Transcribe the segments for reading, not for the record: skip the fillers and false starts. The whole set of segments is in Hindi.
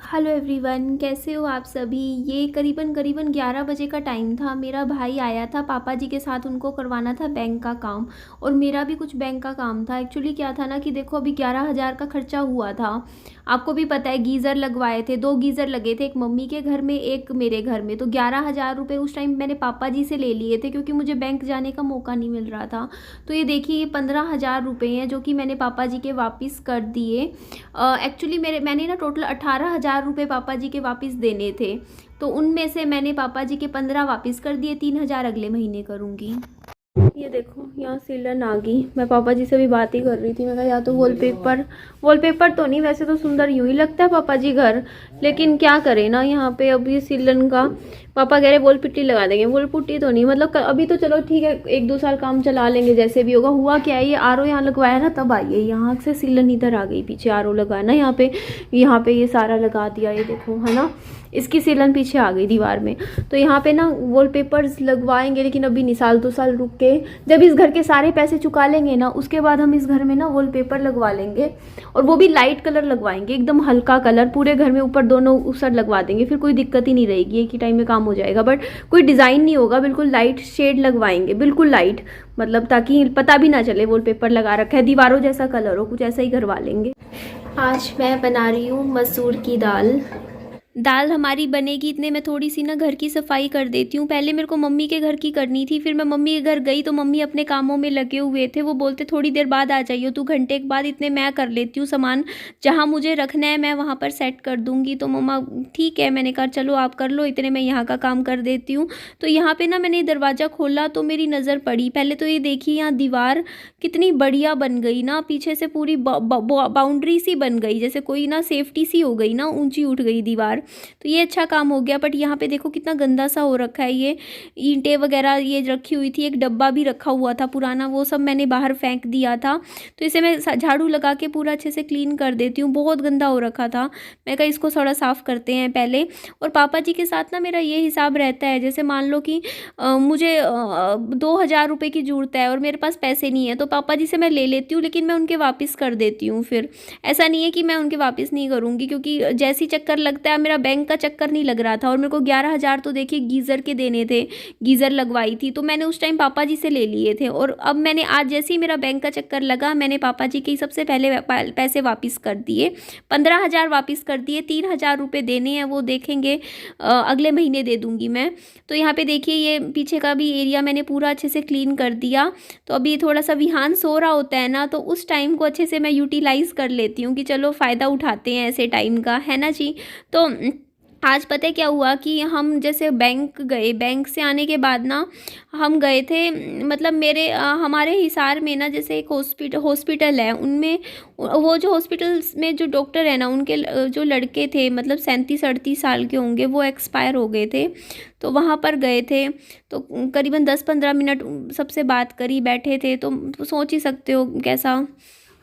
हेलो एवरीवन, कैसे हो आप सभी। ये करीबन करीबन 11 बजे का टाइम था। मेरा भाई आया था पापा जी के साथ, उनको करवाना था बैंक का काम और मेरा भी कुछ बैंक का काम था। एक्चुअली क्या था ना कि देखो, अभी 11,000 का खर्चा हुआ था। आपको भी पता है, गीज़र लगवाए थे, 2 गीज़र लगे थे, एक मम्मी के घर में एक मेरे घर में। तो 11,000 रुपये उस टाइम मैंने पापा जी से ले लिए थे क्योंकि मुझे बैंक जाने का मौका नहीं मिल रहा था। तो ये देखिए, ये 15,000 रुपये हैं जो कि मैंने पापा जी के वापस कर दिए। एक्चुअली मैंने ना टोटल 18,000 रुपये पापा जी के वापस देने थे। तो उनमें से मैंने पापा जी के 15 वापस कर दिए, 3,000 अगले महीने करूँगी। ये देखो, यहाँ सिलन आ गई। मैं पापा जी से भी बात ही कर रही थी। मैं कहा या तो वॉलपेपर तो नहीं, वैसे तो सुंदर यूं ही लगता है पापा जी घर, लेकिन क्या करें ना, यहाँ पे अभी सिलन का पापा कह रहे वॉल पुट्टी लगा देंगे। वॉल पुट्टी तो नहीं, मतलब अभी तो चलो ठीक है, 1-2 साल काम चला लेंगे जैसे भी होगा। हुआ क्या है, ये आरओ यहाँ लगवाया ना तब आई है, यहाँ से सिलन इधर आ गई पीछे। आरओ लगाया ना यहाँ पे ये सारा लगा दिया, ये देखो है ना, इसकी सिलन पीछे आ गई दीवार में। तो यहाँ पे ना वॉलपेपर्स लगवाएंगे, लेकिन अभी नहीं, 1-2 साल रुक के जब इस घर के सारे पैसे चुका लेंगे ना, उसके बाद हम इस घर में ना वॉलपेपर लगवा लेंगे। और वो भी लाइट कलर लगवाएंगे, एकदम हल्का कलर, पूरे घर में ऊपर दोनों उसर लगवा देंगे। फिर कोई दिक्कत ही नहीं रहेगी, एक ही टाइम में काम हो जाएगा। बट कोई डिज़ाइन नहीं होगा, बिल्कुल लाइट शेड लगवाएंगे, बिल्कुल लाइट, मतलब ताकि पता भी ना चले वॉलपेपर लगा रखा है, दीवारों जैसा कलर हो, कुछ ऐसा ही करवा लेंगे। आज मैं बना रही हूँ मसूर की दाल। दाल हमारी बनेगी इतने में थोड़ी सी ना घर की सफाई कर देती हूँ। पहले मेरे को मम्मी के घर की करनी थी, फिर मैं मम्मी के घर गई तो मम्मी अपने कामों में लगे हुए थे। वो बोलते थोड़ी देर बाद आ जाइयो तू, घंटे के बाद। इतने मैं कर लेती हूँ, सामान जहाँ मुझे रखना है मैं वहाँ पर सेट कर दूँगी। तो मम्मा ठीक है, मैंने कहा चलो आप कर लो, इतने मैं यहाँ का काम कर देती हूँ। तो यहाँ पर ना मैंने दरवाज़ा खोला तो मेरी नज़र पड़ी, पहले तो ये देखिए यहाँ दीवार कितनी बढ़िया बन गई ना, पीछे से पूरी बाउंड्री सी बन गई, जैसे कोई ना सेफ्टी सी हो गई ना, ऊंची उठ गई दीवार। तो ये अच्छा काम हो गया। बट यहाँ पे देखो कितना गंदा सा हो रखा है, ये ईंटें वगैरह ये रखी हुई थी, एक डब्बा भी रखा हुआ था पुराना, वो सब मैंने बाहर फेंक दिया था। तो इसे मैं झाड़ू लगा के पूरा अच्छे से क्लीन कर देती हूँ, बहुत गंदा हो रखा था। मैं कहा इसको थोड़ा साफ़ करते हैं पहले। और पापा जी के साथ ना मेरा ये हिसाब रहता है, जैसे मान लो कि मुझे 2,000 रुपये की ज़रूरत है और मेरे पास पैसे नहीं है, तो पापा जी से मैं ले लेती हूँ, लेकिन मैं उनके वापस कर देती हूँ। फिर ऐसा नहीं है कि मैं उनके वापस नहीं करूँगी, क्योंकि जैसी चक्कर लगता है, मेरा बैंक का चक्कर नहीं लग रहा था। और मेरे को 11,000 तो देखिए गीज़र के देने थे, गीज़र लगवाई थी, तो मैंने उस टाइम पापा जी से ले लिए थे। और अब मैंने आज जैसे ही मेरा बैंक का चक्कर लगा, मैंने पापा जी के सबसे पहले पैसे वापस कर दिए, 15,000 वापस कर दिए। 3,000 रुपये देने हैं, वो देखेंगे अगले महीने दे दूँगी मैं। तो यहाँ पे देखिए ये पीछे का भी एरिया मैंने पूरा अच्छे से क्लीन कर दिया। तो अभी थोड़ा सा विहान सो रहा होता है ना, तो उस टाइम को अच्छे से मैं यूटिलाइज़ कर लेती हूँ कि चलो फ़ायदा उठाते हैं ऐसे टाइम का, है ना जी। तो आज पता है क्या हुआ कि हम जैसे बैंक गए, बैंक से आने के बाद ना हम गए थे, मतलब हमारे हिसार में ना जैसे एक हॉस्पिटल है, उनमें वो जो हॉस्पिटल्स में जो डॉक्टर है ना, उनके जो लड़के थे, मतलब 37-38 साल के होंगे, वो एक्सपायर हो गए थे। तो वहाँ पर गए थे, तो करीबन 10-15 मिनट सबसे बात करी, बैठे थे। तो सोच ही सकते हो कैसा।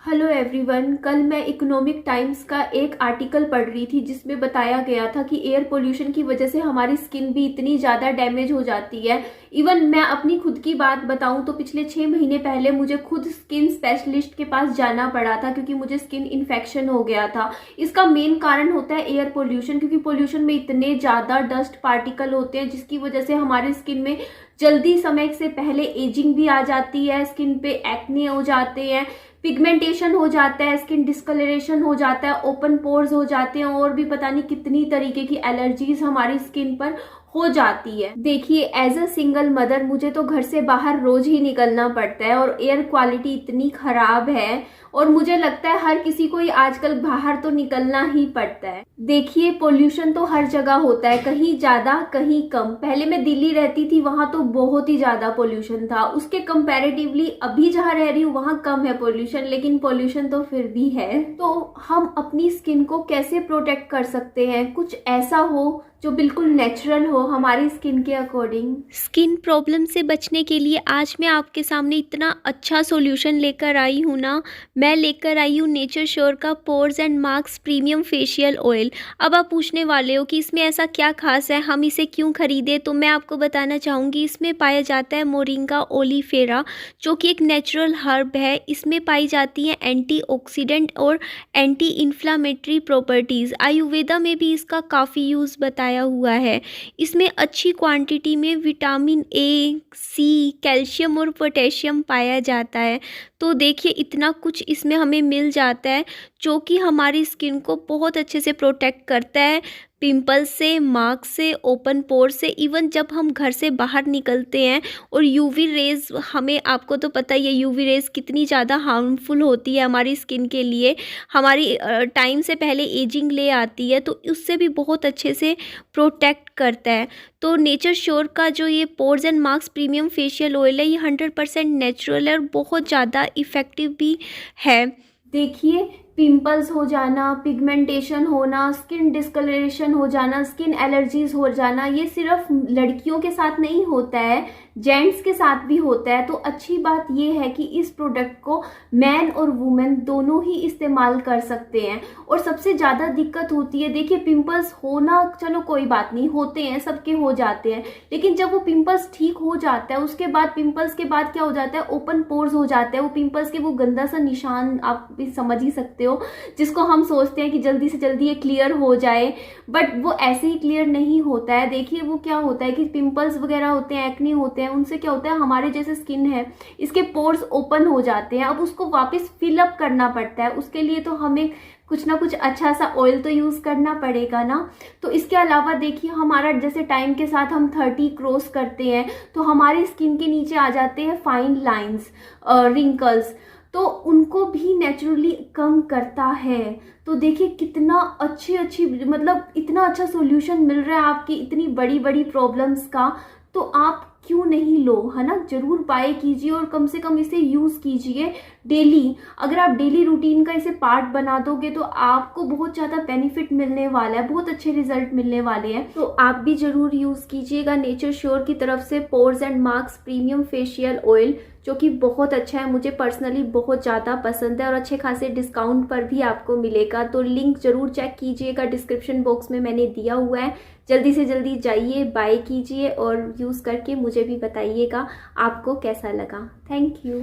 हेलो एवरीवन, कल मैं इकोनॉमिक टाइम्स का एक आर्टिकल पढ़ रही थी जिसमें बताया गया था कि एयर पोल्यूशन की वजह से हमारी स्किन भी इतनी ज़्यादा डैमेज हो जाती है। इवन मैं अपनी खुद की बात बताऊं तो पिछले 6 महीने पहले मुझे खुद स्किन स्पेशलिस्ट के पास जाना पड़ा था, क्योंकि मुझे स्किन इन्फेक्शन हो गया था। इसका मेन कारण होता है एयर पोल्यूशन, क्योंकि पोल्यूशन में इतने ज़्यादा डस्ट पार्टिकल होते हैं जिसकी वजह से हमारी स्किन में जल्दी समय से पहले एजिंग भी आ जाती है, स्किन पे एक्ने हो जाते हैं, पिगमेंटेशन हो जाता है, स्किन डिस्कलरेशन हो जाता है, ओपन पोर्स हो जाते हैं, और भी पता नहीं कितनी तरीके की एलर्जीज हमारी स्किन पर हो जाती है। देखिए, एज अ सिंगल मदर मुझे तो घर से बाहर रोज ही निकलना पड़ता है, और एयर क्वालिटी इतनी खराब है, और मुझे लगता है हर किसी को ही आजकल बाहर तो निकलना ही पड़ता है। देखिए, पोल्यूशन तो हर जगह होता है, कहीं ज्यादा कहीं कम। पहले मैं दिल्ली रहती थी, वहां तो बहुत ही ज्यादा पोल्यूशन था, उसके कंपैरेटिवली अभी जहां रह रही हूँ वहां कम है पोल्यूशन, लेकिन पोल्यूशन तो फिर भी है। तो हम अपनी स्किन को कैसे प्रोटेक्ट कर सकते हैं, कुछ ऐसा हो जो बिल्कुल नेचुरल हो हमारी स्किन के अकॉर्डिंग। स्किन प्रॉब्लम से बचने के लिए आज मैं आपके सामने इतना अच्छा सॉल्यूशन लेकर आई हूँ ना। मैं लेकर आई हूँ नेचर श्योर का pores and marks premium facial oil. अब आप पूछने वाले हो कि इसमें ऐसा क्या खास है, हम इसे क्यों खरीदें, तो मैं आपको बताना चाहूँगी इसमें पाया जाता है मोरिंगा ओलिफेरा, जो कि एक नेचुरल हर्ब है। इसमें पाई जाती है एंटीऑक्सीडेंट और एंटी इन्फ्लामेटरी प्रॉपर्टीज़। आयुर्वेदा में भी इसका काफ़ी यूज़ बताया हुआ है। इसमें अच्छी क्वांटिटी में विटामिन ए, सी, कैल्शियम और पोटेशियम पाया जाता है। तो देखिए इतना कुछ इसमें हमें मिल जाता है जो कि हमारी स्किन को बहुत अच्छे से प्रोटेक्ट करता है पिंपल्स से, मार्क्स से, ओपन पोर से। इवन जब हम घर से बाहर निकलते हैं और यूवी रेज़, हमें आपको तो पता ही है यूवी रेज़ कितनी ज़्यादा हार्मफुल होती है हमारी स्किन के लिए, हमारी टाइम से पहले एजिंग ले आती है, तो उससे भी बहुत अच्छे से प्रोटेक्ट करता है। तो नेचर श्योर का जो ये pores and marks premium facial oil है, ये 100% नेचुरल है और बहुत ज़्यादा इफ़ेक्टिव भी है। देखिए पिंपल्स हो जाना, पिगमेंटेशन होना, स्किन डिस्कलरेशन हो जाना, स्किन एलर्जीज हो जाना, ये सिर्फ लड़कियों के साथ नहीं होता है, जेंट्स के साथ भी होता है। तो अच्छी बात ये है कि इस प्रोडक्ट को मैन और वुमेन दोनों ही इस्तेमाल कर सकते हैं। और सबसे ज़्यादा दिक्कत होती है, देखिए पिंपल्स होना चलो कोई बात नहीं, होते हैं, सबके हो जाते हैं, लेकिन जब वो पिंपल्स ठीक हो जाता है उसके बाद, पिंपल्स के बाद क्या हो जाता है, ओपन पोर्स हो जाता है। वो पिंपल्स के वो गंदा सा निशान आप भी समझ ही सकते हो, जिसको हम सोचते हैं कि जल्दी से जल्दी ये क्लियर हो जाए, बट वो ऐसे ही क्लियर नहीं होता है। देखिए वो क्या होता है कि पिंपल्स वगैरह होते हैं, एक्ने होते हैं, उनसे क्या होता है, हमारे जैसे स्किन है इसके पोर्स ओपन हो जाते हैं। अब उसको वापस फिलअप करना पड़ता है, उसके लिए तो हमें कुछ ना कुछ अच्छा सा ऑयल तो यूज करना पड़ेगा ना। तो इसके अलावा देखिए हमारा जैसे टाइम के साथ हम 30 क्रॉस करते हैं तो हमारी स्किन के नीचे आ जाते हैं फाइन लाइंस, रिंकल्स, तो उनको भी नेचुरली कम करता है। तो देखिए कितना अच्छी मतलब इतना अच्छा सॉल्यूशन मिल रहा है आपकी इतनी बड़ी बड़ी प्रॉब्लम्स का, तो आप क्यों नहीं लो, है ना। जरूर बाय कीजिए और कम से कम इसे यूज कीजिए डेली। अगर आप डेली रूटीन का इसे पार्ट बना दोगे तो आपको बहुत ज़्यादा बेनिफिट मिलने वाला है, बहुत अच्छे रिजल्ट मिलने वाले हैं। तो आप भी जरूर यूज़ कीजिएगा नेचर श्योर की तरफ से pores and marks premium facial oil, जो कि बहुत अच्छा है, मुझे पर्सनली बहुत ज़्यादा पसंद है और अच्छे खासे डिस्काउंट पर भी आपको मिलेगा। तो लिंक ज़रूर चेक कीजिएगा, डिस्क्रिप्शन बॉक्स में मैंने दिया हुआ है। जल्दी से जल्दी जाइए, बाय कीजिए और यूज़ करके मुझे भी बताइएगा आपको कैसा लगा। Thank you.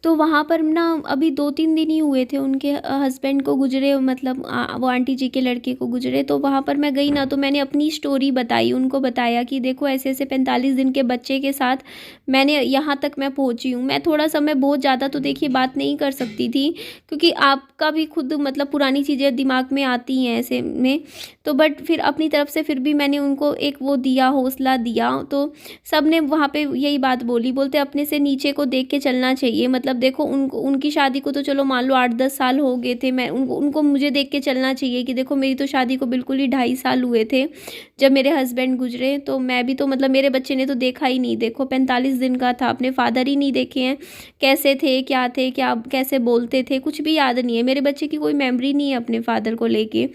तो वहाँ पर ना अभी 2-3 दिन ही हुए थे उनके हस्बैंड को गुजरे, मतलब वो आंटी जी के लड़के को गुजरे। तो वहाँ पर मैं गई ना, तो मैंने अपनी स्टोरी बताई, उनको बताया कि देखो ऐसे ऐसे 45 दिन के बच्चे के साथ मैंने यहाँ तक मैं पहुँची हूँ। मैं थोड़ा सा, मैं बहुत ज़्यादा तो देखिए बात नहीं कर सकती थी, क्योंकि आपका भी खुद मतलब पुरानी चीज़ें दिमाग में आती हैं ऐसे में, तो बट फिर अपनी तरफ से फिर भी मैंने उनको एक वो दिया, हौसला दिया। तो सब ने वहाँ पे यही बात बोली, बोलते अपने से नीचे को देख के चलना चाहिए। मतलब देखो उनकी शादी को तो चलो मान लो 8-10 साल हो गए थे, मैं उनको मुझे देख के चलना चाहिए कि देखो मेरी तो शादी को बिल्कुल ही 2.5 साल हुए थे जब मेरे हस्बैंड गुजरे। तो मैं भी तो मतलब मेरे बच्चे ने तो देखा ही नहीं, देखो 45 दिन का था, अपने फादर ही नहीं देखे हैं, कैसे थे, क्या कैसे बोलते थे, कुछ भी याद नहीं है। मेरे बच्चे की कोई मेमोरी नहीं है अपने फादर को लेके।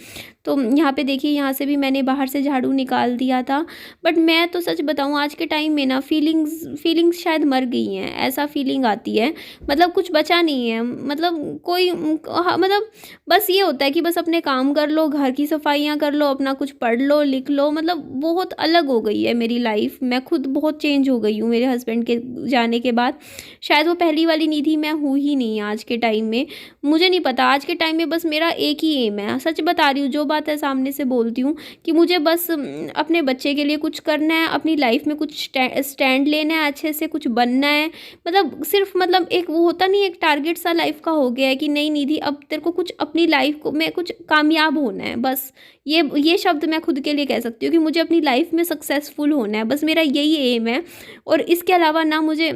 तो यहाँ पे देखिए, यहाँ से भी मैंने बाहर से झाड़ू निकाल दिया था। बट मैं तो सच बताऊँ आज के टाइम में ना फीलिंग्स शायद मर गई हैं, ऐसा फीलिंग आती है। मतलब कुछ बचा नहीं है, मतलब कोई मतलब बस ये होता है कि बस अपने काम कर लो, घर की सफाइयाँ कर लो, अपना कुछ पढ़ लो, लिख लो। मतलब बहुत अलग हो गई है मेरी लाइफ, मैं खुद बहुत चेंज हो गई हूँ मेरे हस्बैंड के जाने के बाद। शायद वो पहली वाली निधि मैं हूँ ही नहीं आज के टाइम में, मुझे नहीं पता। आज के टाइम में बस मेरा एक ही एम है, सच बता रही हूँ, जो बात है सामने से बोलती हूँ, कि मुझे बस अपने बच्चे के लिए कुछ करना है, अपनी लाइफ में कुछ स्टैंड लेना है, अच्छे से कुछ बनना है। मतलब सिर्फ मतलब एक वो होता नहीं, एक टारगेट सा लाइफ का हो गया है कि नहीं निधि अब तेरे को कुछ अपनी लाइफ को में कुछ कामयाब होना है। बस ये शब्द मैं खुद के लिए कह सकती हूँ कि मुझे अपनी लाइफ में सक्सेसफुल होना है, बस मेरा यही एम है। और इसके अलावा ना मुझे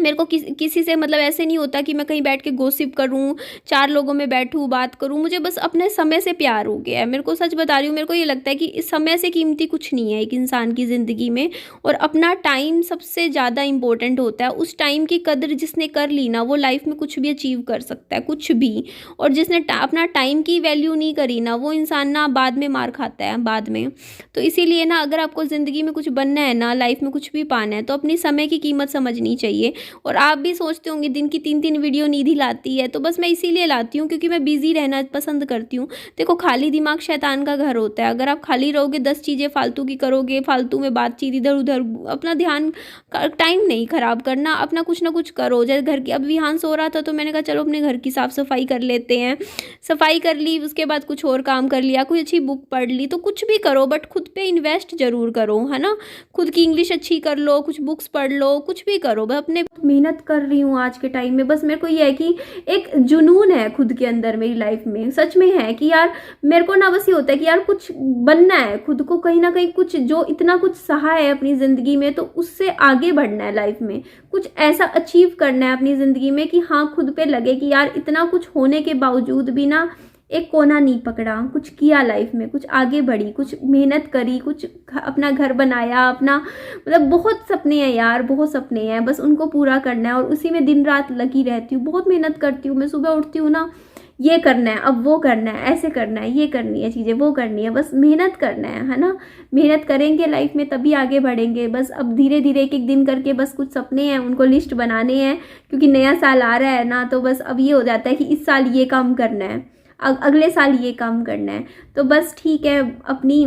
मेरे को किसी से मतलब ऐसे नहीं होता कि मैं कहीं बैठ के गॉसिप करूं, 4 लोगों में बैठूं, बात करूं। मुझे बस अपने समय से प्यार हो गया है। मेरे को सच बता रही हूँ, मेरे को ये लगता है कि इस समय से कीमती कुछ नहीं है एक इंसान की ज़िंदगी में, और अपना टाइम सबसे ज़्यादा इम्पोर्टेंट होता है। उस टाइम की कदर जिसने कर ली ना, वो लाइफ में कुछ भी अचीव कर सकता है, कुछ भी। और जिसने अपना टाइम की वैल्यू नहीं करी ना, वो इंसान ना बाद में मार खाता है बाद में। तो इसीलिए ना, अगर आपको ज़िंदगी में कुछ बनना है ना, लाइफ में कुछ भी पाना है, तो अपनी समय की कीमत समझनी चाहिए। और आप भी सोचते होंगे दिन की 3-3 वीडियो निधि लाती है, तो बस मैं इसीलिए लाती हूँ क्योंकि मैं बिजी रहना पसंद करती हूँ। देखो, खाली दिमाग शैतान का घर होता है। अगर आप खाली रहोगे, 10 चीज़ें फालतू की करोगे, फालतू में बातचीत इधर उधर, अपना ध्यान, टाइम नहीं खराब करना, अपना कुछ ना कुछ करो। जैसे घर की, अब विहान सो रहा था तो मैंने कहा चलो अपने घर की साफ सफाई कर लेते हैं। सफाई कर ली, उसके बाद कुछ और काम कर लिया, कोई अच्छी बुक पढ़ ली। तो कुछ भी करो, बट खुद पे इन्वेस्ट जरूर करो, है ना। खुद की इंग्लिश अच्छी कर लो, कुछ बुक्स पढ़ लो, कुछ भी करो। बस अपने मेहनत कर रही हूँ आज के टाइम में। बस मेरे को ये है कि एक जुनून है खुद के अंदर, मेरी लाइफ में सच में है कि यार मेरे को ना बस ये होता है कि यार कुछ बनना है, खुद को कहीं ना कहीं कुछ, जो इतना कुछ सहा है अपनी ज़िंदगी में, तो उससे आगे बढ़ना है लाइफ में। कुछ ऐसा अचीव करना है अपनी ज़िंदगी में कि हाँ, खुद पे लगे कि यार इतना कुछ होने के बावजूद भी ना एक कोना नहीं पकड़ा, कुछ किया लाइफ में, कुछ आगे बढ़ी, कुछ मेहनत करी, कुछ अपना घर बनाया, अपना मतलब बहुत सपने हैं यार, बहुत सपने हैं, बस उनको पूरा करना है। और उसी में दिन रात लगी रहती हूँ, बहुत मेहनत करती हूँ। मैं सुबह उठती हूँ ना, ये करना है, अब वो करना है, ऐसे करना है, ये करनी है चीज़ें, वो करनी है, बस मेहनत करना है ना। मेहनत करेंगे लाइफ में तभी आगे बढ़ेंगे। बस अब धीरे धीरे एक एक दिन करके, बस कुछ सपने हैं उनको लिस्ट बनाने हैं, क्योंकि नया साल आ रहा है ना। तो बस अब ये हो जाता है कि इस साल ये काम करना है, अगले साल ये काम करना है। तो बस ठीक है, अपनी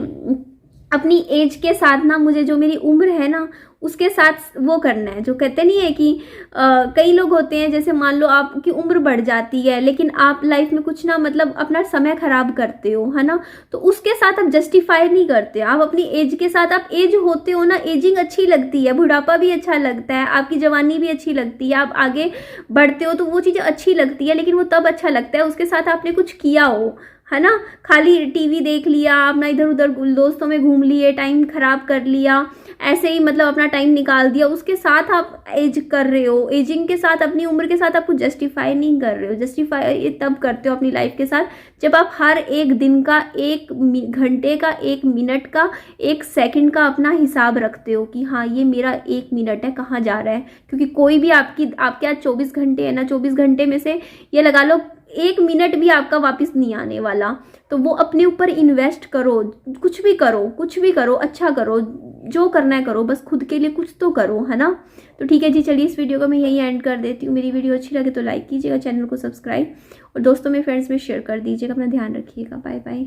अपनी एज के साथ ना, मुझे जो मेरी उम्र है ना उसके साथ वो करना है। जो कहते नहीं है कि कई लोग होते हैं, जैसे मान लो आपकी उम्र बढ़ जाती है लेकिन आप लाइफ में कुछ ना मतलब अपना समय खराब करते हो, है ना। तो उसके साथ आप जस्टिफाई नहीं करते, आप अपनी एज के साथ, आप एज होते हो ना, एजिंग अच्छी लगती है, बुढ़ापा भी अच्छा लगता है, आपकी जवानी भी अच्छी लगती है, आप आगे बढ़ते हो तो वो चीज़ें अच्छी लगती है। लेकिन वो तब अच्छा लगता है उसके साथ आपने कुछ किया हो, है ना। खाली टीवी देख लिया, अपना इधर उधर दोस्तों में घूम लिए, टाइम खराब कर लिया, ऐसे ही मतलब अपना टाइम निकाल दिया, उसके साथ आप एज कर रहे हो। एजिंग के साथ, अपनी उम्र के साथ आप कुछ जस्टिफाई नहीं कर रहे हो। जस्टिफाई तब करते हो अपनी लाइफ के साथ जब आप हर एक दिन का, एक घंटे का, 1 मिनट का, 1 सेकंड का अपना हिसाब रखते हो कि हाँ, ये मेरा 1 मिनट है, कहाँ जा रहा है। क्योंकि कोई भी आपके आज 24 घंटे है ना, 24 घंटे में से ये लगा लो 1 मिनट भी आपका वापस नहीं आने वाला। तो वो अपने ऊपर इन्वेस्ट करो, कुछ भी करो, कुछ भी करो, अच्छा करो, जो करना है करो, बस खुद के लिए कुछ तो करो, है ना। तो ठीक है जी, चलिए इस वीडियो को मैं यहीं एंड कर देती हूँ। मेरी वीडियो अच्छी लगे तो लाइक कीजिएगा, चैनल को सब्सक्राइब और दोस्तों में, फ्रेंड्स में शेयर कर दीजिएगा। अपना ध्यान रखिएगा। Bye bye.